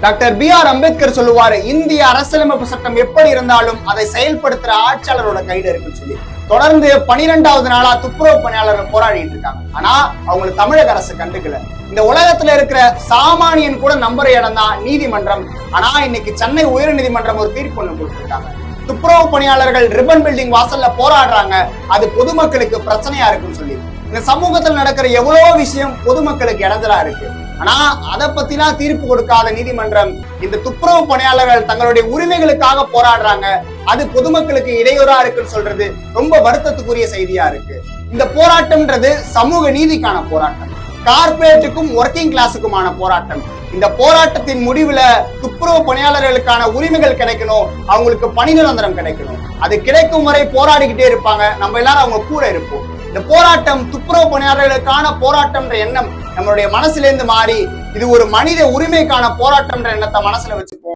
Doctor B.R. Ambedkar சொல்லுவாரு, இந்திய அரசியலமைப்பு சட்டம் எப்படி இருந்தாலும் அதை செயல்படுத்துற ஆட்சியாளரோட கையில இருக்குன்னு சொல்லி. தொடர்ந்து 12வது நாளா துப்புரவு பணியாளர்கள் போராடிட்டு இருக்காங்க. ஆனா அவங்களுக்கு தமிழக அரசு கண்டுக்கல. இந்த உலகத்துல இருக்கிற சாமானியன் கூட நம்புற இடம் தான் நீதிமன்றம். ஆனா இன்னைக்கு சென்னை உயர் நீதிமன்றம் ஒரு தீர்ப்பு ஒண்ணு கொடுத்திருக்காங்க. துப்புரவு பணியாளர்கள் ரிப்பன் பில்டிங் வாசல்ல போராடுறாங்க, அது பொதுமக்களுக்கு பிரச்சனையா இருக்குன்னு சொல்லி. இந்த சமூகத்தில் நடக்கிற எவ்வளவோ விஷயம் பொதுமக்களுக்கு இடைஞ்சலா இருக்கு. ஆனா அதை பத்திலாம் தீர்ப்பு கொடுக்காத நீதிமன்றம் இந்த துப்புரவு பணியாளர்கள் தங்களுடைய உரிமைகளுக்காக போராடுறாங்க, அது பொதுமக்களுக்கு இடையூறா இருக்குன்னு சொல்றது ரொம்ப வருத்தத்துக்குரிய செய்தியா இருக்கு. இந்த போராட்டம்ன்றது சமூக நீதிக்கான போராட்டம், கார்பரேட்டுக்கும் ஒர்க்கிங் கிளாஸுக்குமான போராட்டம். இந்த போராட்டத்தின் முடிவுல துப்புரவு பணியாளர்களுக்கான உரிமைகள் கிடைக்கணும், அவங்களுக்கு பணி நிரந்தரம் கிடைக்கணும். அது கிடைக்கும் வரை போராடிக்கிட்டே இருப்பாங்க, நம்ம எல்லாரும் அவங்க கூட இருப்போம். இந்த போராட்டம் துப்புரவு பணியாளர்களுக்கான போராட்டம்ன்ற எண்ணம் நம்மளுடைய மனசுல இருந்து மாறி இது ஒரு மனித உரிமைக்கான போராட்டம்ன்ற எண்ணத்தை மனசுல வச்சுப்போம்.